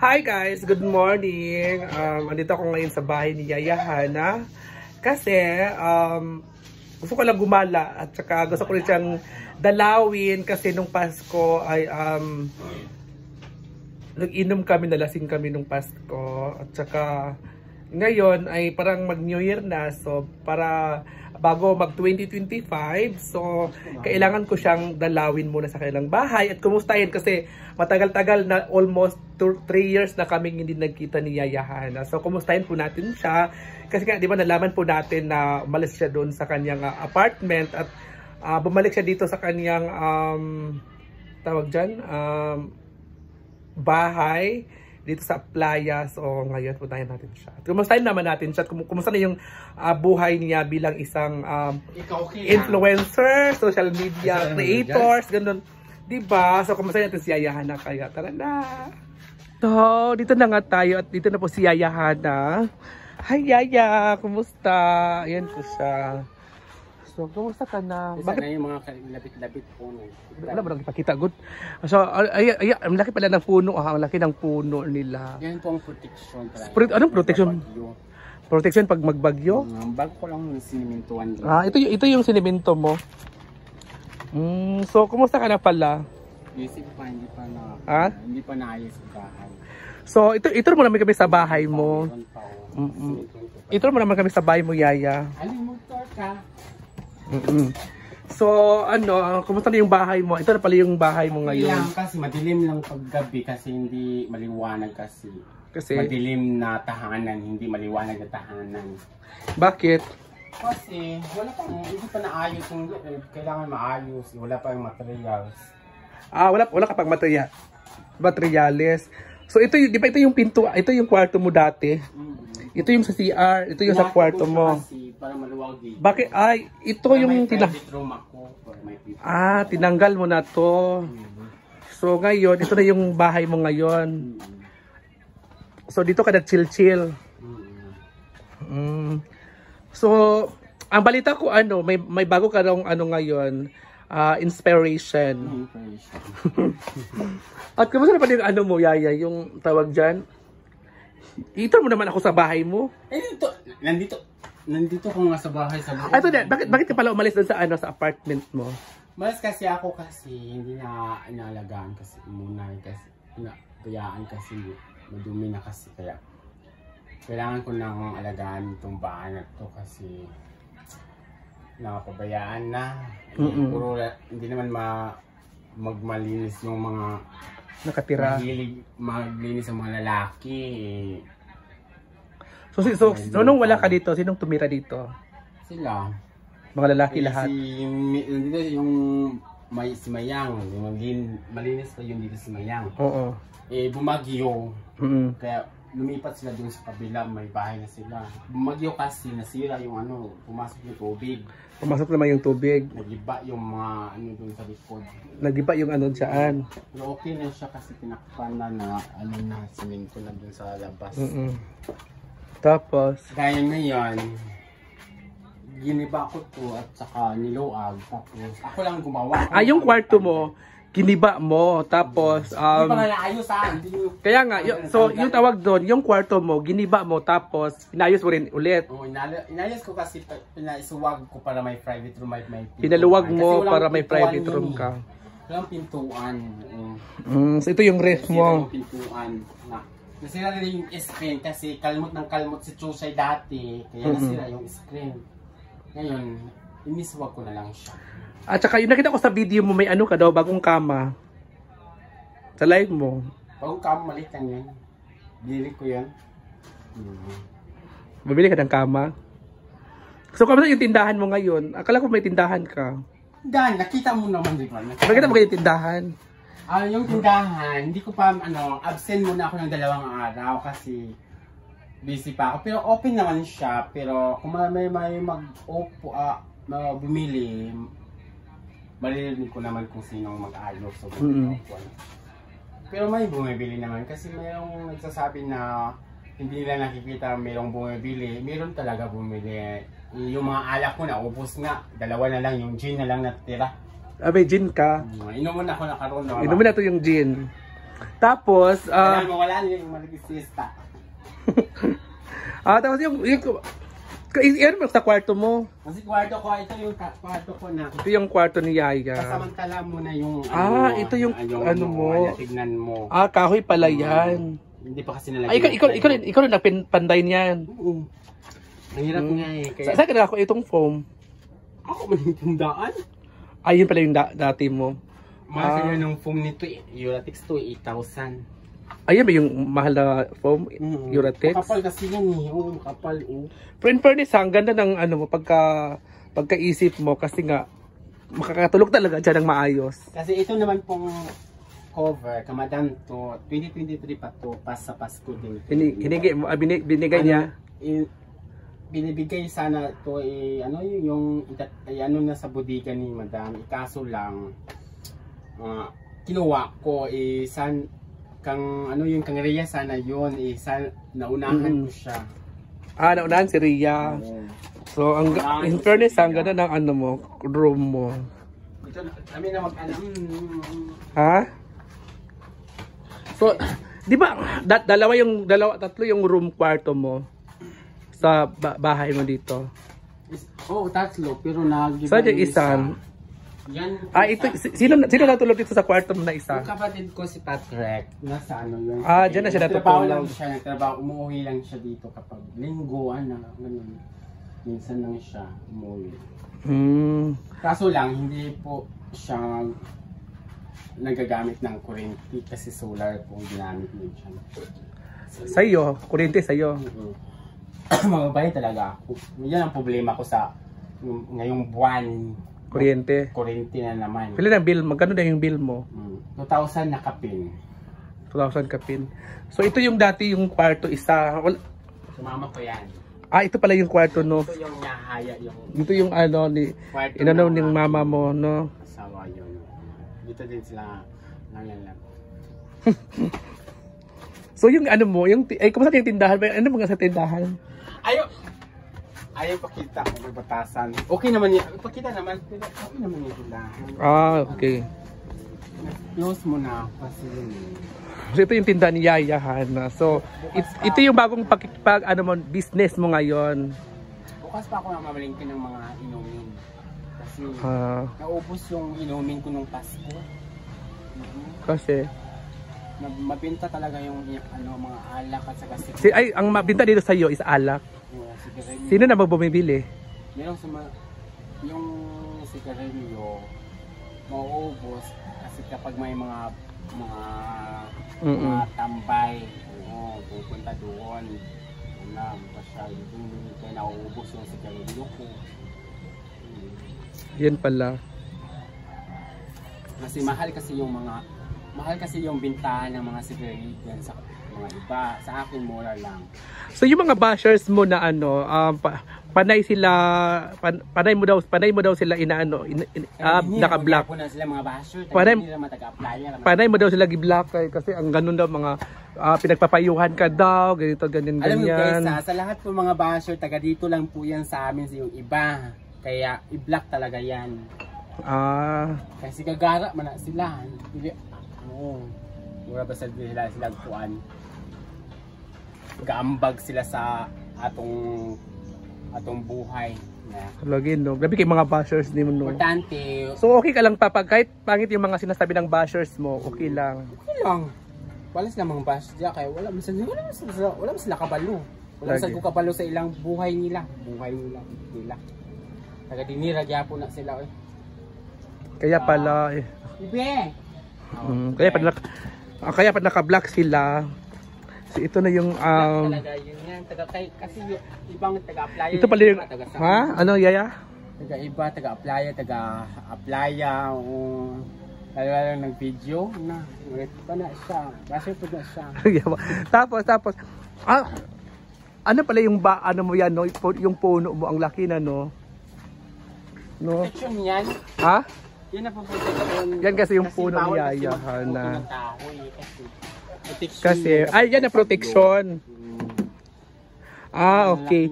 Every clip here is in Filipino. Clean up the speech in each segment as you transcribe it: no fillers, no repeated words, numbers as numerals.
Hi guys, good morning. Andito ako ngayon sa bahay ni Yaya Hana kasi gusto ko lang gumala at saka gusto ko rin siyang dalawin kasi nung Pasko ay nag-inom kami, nalasing kami nung Pasko at saka ngayon ay parang mag New Year na, so para bago mag 2025, so kailangan ko siyang dalawin muna sa kanilang bahay at kumustahin kasi matagal-tagal na, almost 3 years na kaming hindi nagkita ni Yaya Hana. So kumustahin po natin siya kasi nga di ba nalaman po natin na umalis siya doon sa kanyang apartment at bumalik siya dito sa kanyang tawag dyan, bahay dito sa playa. So ngayon puntahan natin siya. Kumustahin naman natin siya. Kumusta na yung buhay niya bilang isang influencer, social media creators, ganun. Diba? So kumustahin natin si Yaya Hana, kaya tara na. So dito na nga tayo at dito na po si Yaya Hana. Hi Yaya, kumusta? Ayan po siya. So, kumusta ka na? Bakit na yung mga labit-labit puno? Wala ba nang ipakita? Good. So, ay, ang laki pala ng puno. Ang laki ng puno nila. Yan po ang protection. Anong protection? Protection pag magbagyo? Bago ko lang sinimintuan. Ito yung siniminto mo. So, kumusta ka na pala? Isip pa, hindi pa na. Hindi pa naayos ang bahay. So, ito mo naman kami sa bahay mo. Ito mo naman kami sa bahay mo, Yaya. Alimutor ka. So, kumusta na yung bahay mo? Ito na pala yung bahay mo ngayon. Kailangan kasi madilim lang paggabi kasi hindi maliwanag kasi. Madilim na tahanan, hindi maliwanag na tahanan. Bakit? Kasi hindi pa naayos yung loob. Kailangan maayos. Wala pa yung materials. Wala ka pang materials. So, di ba ito yung pinto, ito yung kwarto mo dati? Ito yung sa CR, ito yung sa kwarto mo. Para maluwag dito. Bakit? Ito para yung tinanggal mo na to. So ngayon, ito na yung bahay mo ngayon. So dito ka na chill-chill. So, ang balita ko may bago ka raw ngayon, inspiration. At kumusta na pa yung mo, Yaya, yung tawag dyan? Ito mo naman ako sa bahay mo. Nandito ko nga sa bahay sa buhay. Bakit ka pala umalis doon sa apartment mo? Malas kasi ako hindi na inaalagaan kasi muna kasi inabayaan kasi madumi na kasi kaya kailangan ko nang alagaan itong bahay na to kasi nakapabayaan na. Puro hindi naman magmalinis yung mga nakatira. Maglinis ang mga lalaki. So nung wala ka dito, sinong tumira dito? Sila. Mga lalaki lahat? Dito si Mayang. Malinis pa yung dito si Mayang. Oo. Bumagyo. Kaya lumipat sila dun sa kabila. May bahay na sila. Bumagyo kasi nasira yung pumasok yung tubig. Pumasok naman yung tubig. Nagiba yung mga dun sa likod. Nagiba yung dyan. Pero okay na siya kasi tinakpan na simento na dun sa labas. Tapos? Gaya ngayon, giniba ko to at saka niluag. Tapos ako lang gumawa. Yung kwarto mo, giniba mo. Tapos, hindi pa nga naayos kaya nga, yung tawag doon, yung kwarto mo, giniba mo. Tapos, inayos mo rin ulit. Oo, inayos ko kasi pinaisuwag ko para may private room. Pinaluwag mo para may private room ka. Walang pintuan. So, ito yung ref mo. Pintuan. Nasira rin yung screen kasi kalmot si Chusay dati. Kaya nasira yung screen. Ngayon, iniswag ko na lang siya. At saka yung nakita ko sa video mo, may ka daw, bagong kama. Sa live mo. Bagong kama, maliit lang yun. Binili ko yun. Mabili ka ng kama? So, kamusta yung tindahan mo ngayon? Akala ko may tindahan ka. Dan, nakita mo naman, di ba? Nakita mo kayo yung tindahan? Yung tindahan, hindi ko pa, absent muna ako ng 2 araw kasi busy pa ako. Pero open naman siya, pero kung may bumili, malilinig ko naman kung sinong mag-ayos. So, pero may bumibili naman kasi mayroong nagsasabi na hindi nila nakikita mayroong bumibili. Mayroon talaga bumili. Yung mga alak ko na ubos nga, 2 na lang, yung gin na lang natira. May gin ka? Inuman ako na karoon. Inuman na to yung gin. Tapos, Kailangan mo wala niyo yung maligistista. tapos yung mo sa kwarto mo. Kasi kwarto ko, ito yung kwarto ko na. Ito yung kwarto ni Yaya. Kasamantala mo na yung ito yung ano mo. Tignan mo. Kahoy pala yan. Hindi pa kasi nalagyan. Ikaw rin nagpanday niyan. Oo. Ang hirap nga eh. Kaya... Saan ka ako itong foam? Ako man yung tindaan. Yun pala yung dati mo. Mahal kaya ng foam nito eh. Uratex to 8,000. Ayan ba yung mahal na foam? Uratex? Kapal kasi yan eh. Oo, kapal. Pero in fairness, ang ganda ng ano mo pagkaisip mo kasi nga makakatulog talaga dyan ng maayos. Kasi ito naman pong cover, kamadam to, 2023 pa to, sa Pasko din. Binigay niya? Binibigay sana to yung ano na sa bodega ni madam. Kaso lang, kinuha ko kang Rhea sana yun naunahan ko siya. Naunahan si Rhea. So in fairness, ang ganda ng ano mo, room mo. Ito kami na Ha? So, di ba tatlo yung room kwarto mo sa bahay mo dito? Tatlo pero nag-iba. So, yung isa. Yan. Sino natulog dito sa kwarto mo na isa? Yung kapatid ko si Patrick, nasa yun. Diyan na siya natutulog. Nagtrabaho, umuwi lang siya dito kapag lingguan ganun. Minsan lang siya umuwi. Kaso lang, hindi po siya nagagamit ng kuryente kasi solar po ginamit niya siya. Sa'yo? Kuryente sa'yo? Mababay talaga ako. Yan ang problema ko sa ngayong buwan. Kuryente? Kuryente na naman. Pili ng bill, magkano na yung bill mo? 2,000 na kapin. 2,000 kapin. So ito yung dati yung kwarto isa. Sumama ko yan. Ito pala yung kwarto no. Ito yung nahaya yung... Ito yung inanaw ng mama mo no. Asawa yun. Dito din sila nangyayari. So yung ano mo, kumusta yung tindahan? Ano mga sa tindahan? Ayaw pakita kung may batasan. Okay naman yan. Pakita naman. Okay naman yung tindahan. Okay. Close mo na kasi yun. So ito yung tindahan ni Yaya Hana. So ito yung bagong business mo ngayon. Bukas pa ako na mamalingkin ng mga inumin. Kasi naubos yung inumin ko nung Pasko. Kasi mabenta talaga yung mga alak at saka ang mabenta dito sa iyo is alak. Sino na bumibili? Merong yung sigarilyo mauubos kasi kapag may mga tambay, pupunta doon. Kaya nauubos yung sigarilyo ko. Yan pala. Kasi mahal kasi yung bintahan ng mga sigarilyo yan sa mga iba. Sa akin mura lang. So yung mga bashers mo na panay mo daw sila naka-block. Na sila mga bashers. Panay mo daw sila gi-block kasi ang ganun daw mga pinagpapayuhan ka daw, ganito ganyan. Alam mo guys, sa lahat po mga basher, taga dito lang po yan sa amin sa yung iba. Kaya i-block talaga yan. Kasi gagara man na sila. Mura ba sila kuan? Gaambag sila sa atong buhay. Lagi no. Grabe kay mga bashers ni mo no. Importante. So okay ka lang kahit pangit yung mga sinasabi ng bashers mo, okay lang. Okay lang. Wala silang mga bash diya kaya wala man sila kabalo. Wala man sila kabalo sa ilang buhay nila. Taga dinira gyapon na sila Kaya pala Ibe. Kaya pala naka-block sila. So ito na yung talaga yun yan kasi yung ibang taga-applya. Ito pala yung Ano Yaya? Taga-applya lalo nag-video na. Ito pa na siya. Basher po na siya. Tapos ano pala yung mo yan no? Yung puno mo ang laki na no. No. Protection yan. Ha? Yan na po yan kasi yung puno ni Yaya na. Kasi yan na protection. Okay.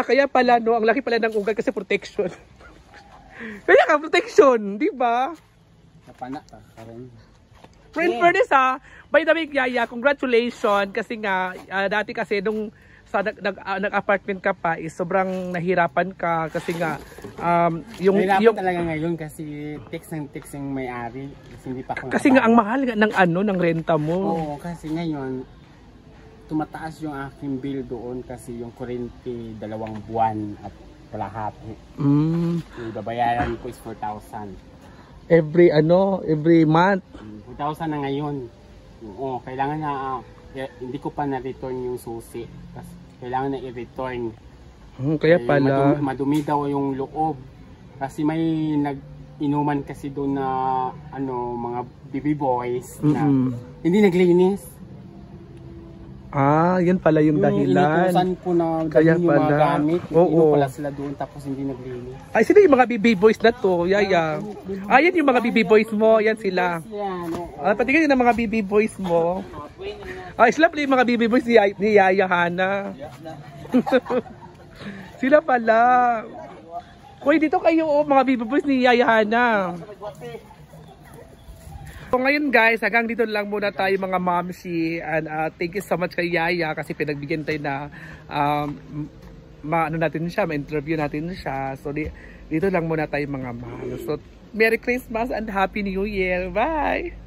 Kaya pala no, ang laki pala ng ugat kasi protection. Kaya ka protection, di ba? Napana ka rin. Pero in fairness by the way, Yaya, congratulations kasi nga dati kasi nung sa nag-apartment ka pa is sobrang nahirapan ka kasi nga yung talaga ngayon kasi text ng may-ari kasi hindi pa ako kasi nga ang mahal nga ng renta mo. Oo, kasi ngayon tumataas yung aking bill doon kasi yung kuryente 2 buwan at kalahati. Yung babayaran ko is 4,000. Every month. 4,000 na ngayon. Oo, kailangan na hindi ko pa na-return yung susi. Kasi kailangan na i-return. Kaya pala. Madumi daw yung loob. Kasi may nag-inuman kasi doon na mga baby boys na hindi naglinis. Yan pala yung dahilan. Inutusan ko na kaya yung pala. mga gamit. Oo. Pala sila doon tapos hindi naglinis. Ay, sino yung mga baby boys na to, Yaya? Yan yung mga baby boys mo. Yan sila. Patingin yung mga baby boys mo. Sila pala yung mga baby boys ni Yaya Hana. Sila pala. Uy, dito kayo mga baby boys ni Yaya Hana. So ngayon guys, hanggang dito lang muna tayo mga mamsi, and thank you so much kay Yaya kasi pinagbigyan tayo na natin siya, ma-interview natin siya. So dito lang muna tayo mga mahal. So Merry Christmas and Happy New Year. Bye!